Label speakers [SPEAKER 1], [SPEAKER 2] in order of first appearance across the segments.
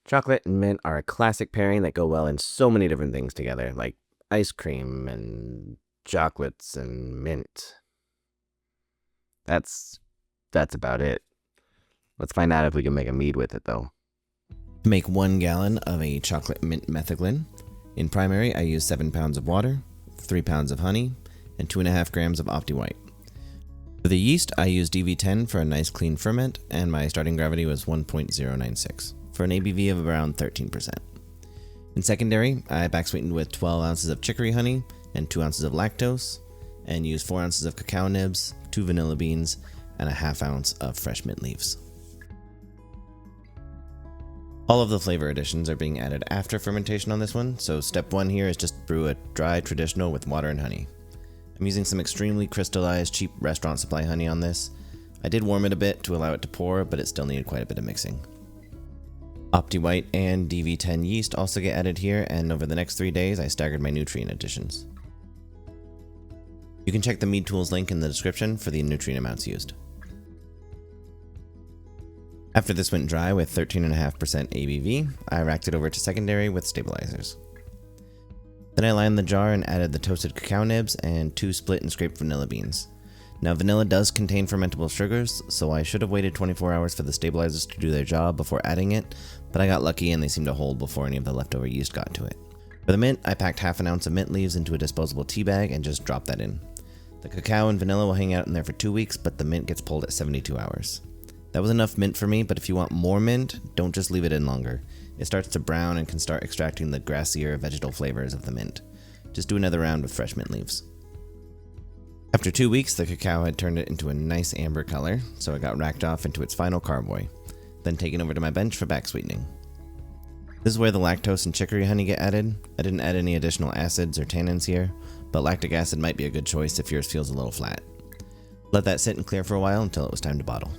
[SPEAKER 1] Chocolate and mint are a classic pairing that go well in so many different things together, like ice cream and chocolates and mint. That's about it. Let's find out if we can make a mead with it, though. To make 1 gallon of a chocolate mint metheglin, in primary I use 7 pounds of water, 3 pounds of honey, and 2.5 grams of OptiWhite. For the yeast, I used DV10 for a nice clean ferment, and my starting gravity was 1.096, for an ABV of around 13%. In secondary, I back-sweetened with 12 ounces of chicory honey and 2 ounces of lactose, and used 4 ounces of cacao nibs, 2 vanilla beans, and a ½ ounce of fresh mint leaves. All of the flavor additions are being added after fermentation on this one, so step 1 here is just brew a dry traditional with water and honey. I'm using some extremely crystallized, cheap restaurant supply honey on this. I did warm it a bit to allow it to pour, but it still needed quite a bit of mixing. OptiWhite and DV10 yeast also get added here, and over the next 3 days I staggered my nutrient additions. You can check the Mead Tools link in the description for the nutrient amounts used. After this went dry with 13.5% ABV, I racked it over to secondary with stabilizers. Then I lined the jar and added the toasted cacao nibs and 2 split and scraped vanilla beans. Now vanilla does contain fermentable sugars, so I should have waited 24 hours for the stabilizers to do their job before adding it, but I got lucky and they seemed to hold before any of the leftover yeast got to it. For the mint, I packed ½ ounce of mint leaves into a disposable tea bag and just dropped that in. The cacao and vanilla will hang out in there for 2 weeks, but the mint gets pulled at 72 hours. That was enough mint for me, but if you want more mint, don't just leave it in longer. It starts to brown and can start extracting the grassier vegetal flavors of the mint. Just do another round with fresh mint leaves. After 2 weeks, the cacao had turned it into a nice amber color, so it got racked off into its final carboy, then taken over to my bench for back sweetening. This is where the lactose and chicory honey get added. I didn't add any additional acids or tannins here, but lactic acid might be a good choice if yours feels a little flat. Let that sit and clear for a while until it was time to bottle.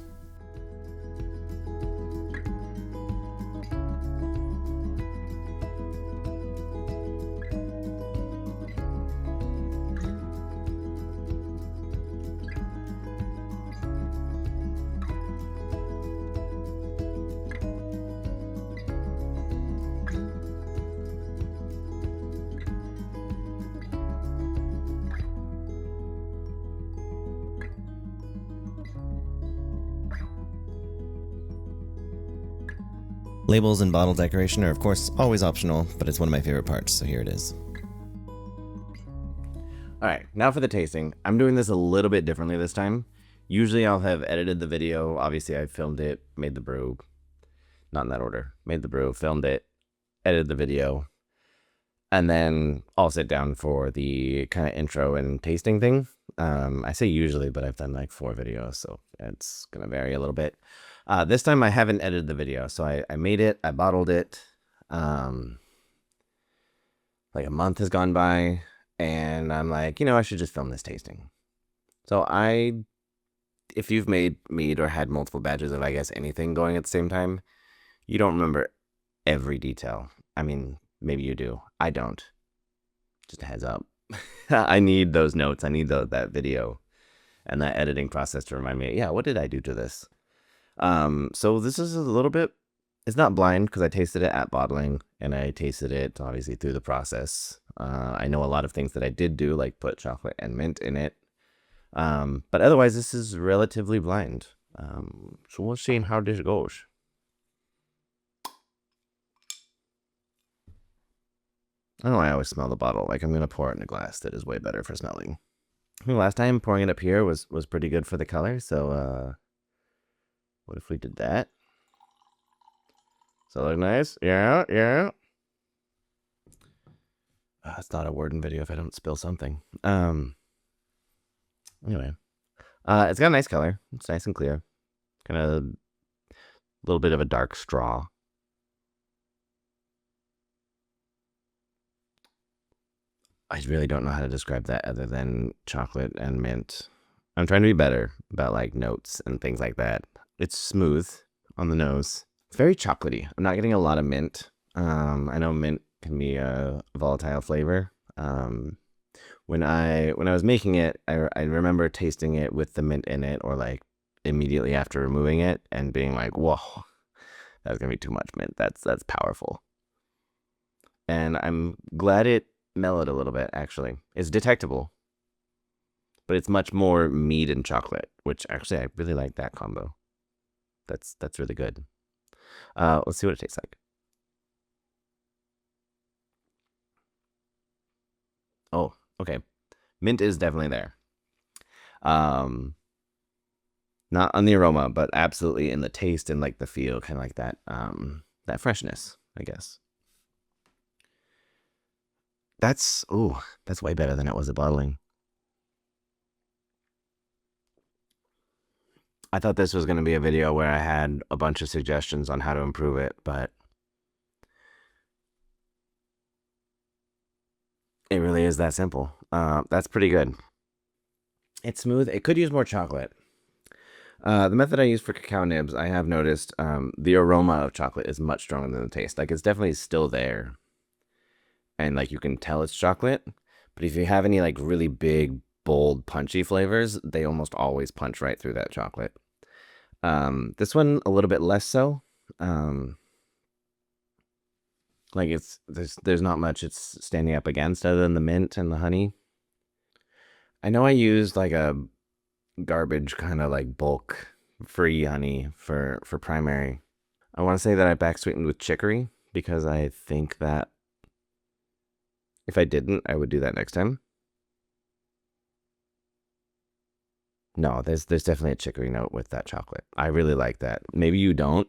[SPEAKER 1] Labels and bottle decoration are of course always optional, but it's one of my favorite parts, so here it is. Alright, now for the tasting. I'm doing this a little bit differently this time. Usually I'll have edited the video, obviously I filmed it, made the brew, not in that order, made the brew, filmed it, edited the video, and then I'll sit down for the kind of intro and tasting thing. I say usually, but I've done like 4 videos, so it's going to vary a little bit. This time I haven't edited the video, so I made it, I bottled it, like a month has gone by, and I'm like, I should just film this tasting. So if you've made mead or had multiple batches of, I guess, anything going at the same time, you don't remember every detail. I mean, maybe you do. I don't. Just a heads up. I need those notes. I need that video and that editing process to remind me, yeah, what did I do to this? So this is a little bit, it's not blind because I tasted it at bottling and I tasted it obviously through the process. I know a lot of things that I did do, like put chocolate and mint in it. But otherwise this is relatively blind. So we'll see how this goes. I don't know why I always smell the bottle. Like I'm going to pour it in a glass that is way better for smelling. I think last time pouring it up here was pretty good for the color. So, what if we did that? Does that look nice? Yeah, yeah. It's not a word in video if I don't spill something. Anyway. It's got a nice color. It's nice and clear. Kind of a little bit of a dark straw. I really don't know how to describe that other than chocolate and mint. I'm trying to be better about like notes and things like that. It's smooth on the nose. It's very chocolatey. I'm not getting a lot of mint. I know mint can be a volatile flavor. When I was making it, I remember tasting it with the mint in it, or like immediately after removing it and being like, whoa, That's gonna be too much mint. That's powerful. And I'm glad it mellowed a little bit, actually. It's detectable, but it's much more mead and chocolate, which actually I really like that combo. That's really good. Let's see what it tastes like. Oh, okay. Mint is definitely there. Not on the aroma, but absolutely in the taste and like the feel, kind of like that freshness, I guess. That's way better than it was at bottling. I thought this was going to be a video where I had a bunch of suggestions on how to improve it, but it really is that simple. That's pretty good. It's smooth. It could use more chocolate. The method I use for cacao nibs, I have noticed the aroma of chocolate is much stronger than the taste. Like, it's definitely still there, and like you can tell it's chocolate. But if you have any like really big, bold, punchy flavors, they almost always punch right through that chocolate. This one a little bit less so. Like there's not much it's standing up against other than the mint and the honey. I know I used like a garbage kind of like bulk free honey for primary. I want to say that I back sweetened with chicory because I think that if I didn't, I would do that next time. No, there's definitely a chicory note with that chocolate. I really like that. Maybe you don't.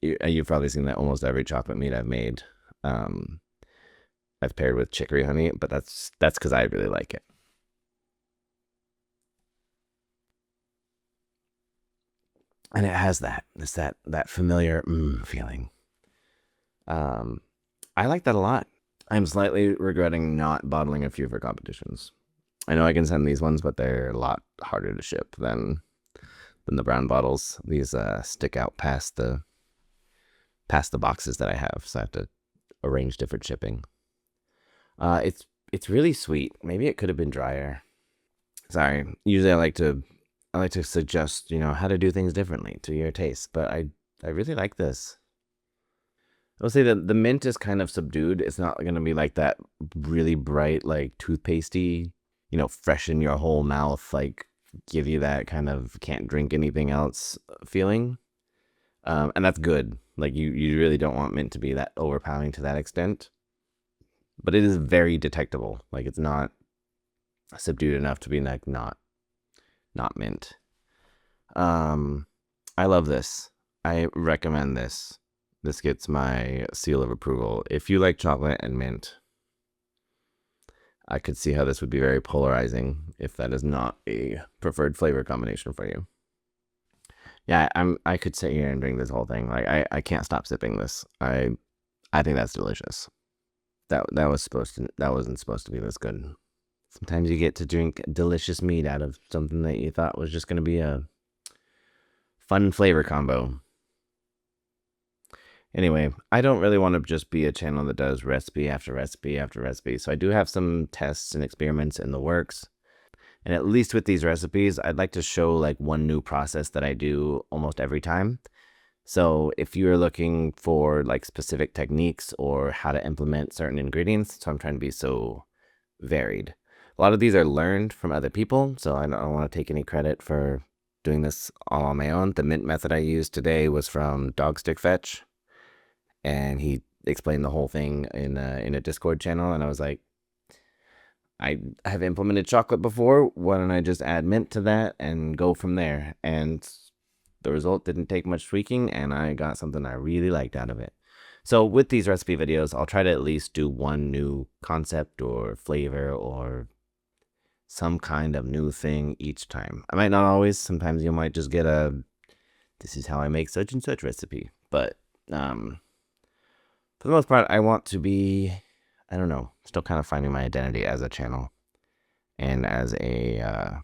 [SPEAKER 1] You've probably seen that almost every chocolate mead I've made. I've paired with chicory honey, but that's because I really like it. And it has it's that familiar feeling. I like that a lot. I'm slightly regretting not bottling a few for competitions. I know I can send these ones, but they're a lot harder to ship than the brown bottles. These stick out past the boxes that I have, so I have to arrange different shipping. It's really sweet. Maybe it could have been drier. Sorry. Usually I like to suggest, how to do things differently to your taste, but I really like this. I will say that the mint is kind of subdued. It's not going to be like that really bright, like toothpastey, freshen your whole mouth, like give you that kind of can't drink anything else feeling. And that's good. Like you really don't want mint to be that overpowering to that extent. But it is very detectable. Like it's not subdued enough to be like not mint. I love this. I recommend this. This gets my seal of approval. If you like chocolate and mint, I could see how this would be very polarizing if that is not a preferred flavor combination for you. Yeah, I could sit here and drink this whole thing. Like I can't stop sipping this. I think that's delicious. That wasn't supposed to be this good. Sometimes you get to drink delicious mead out of something that you thought was just going to be a fun flavor combo. Anyway, I don't really want to just be a channel that does recipe after recipe after recipe. So I do have some tests and experiments in the works. And at least with these recipes, I'd like to show like one new process that I do almost every time. So if you're looking for like specific techniques or how to implement certain ingredients, so I'm trying to be so varied. A lot of these are learned from other people, so I don't want to take any credit for doing this all on my own. The mint method I used today was from Dogstick Fetch, and he explained the whole thing in a Discord channel, and I was like, I have implemented chocolate before. Why don't I just add mint to that and go from there? And the result didn't take much tweaking, and I got something I really liked out of it. So with these recipe videos, I'll try to at least do one new concept or flavor or some kind of new thing each time. I might not always. Sometimes you might just get this is how I make such and such recipe. But for the most part, I want to be, I don't know, still kind of finding my identity as a channel and as a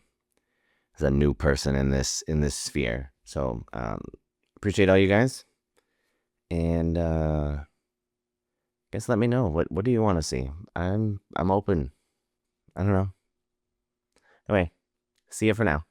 [SPEAKER 1] new person in this sphere. So appreciate all you guys, and guess let me know what do you want to see. I'm open. I don't know. Anyway, see you for now.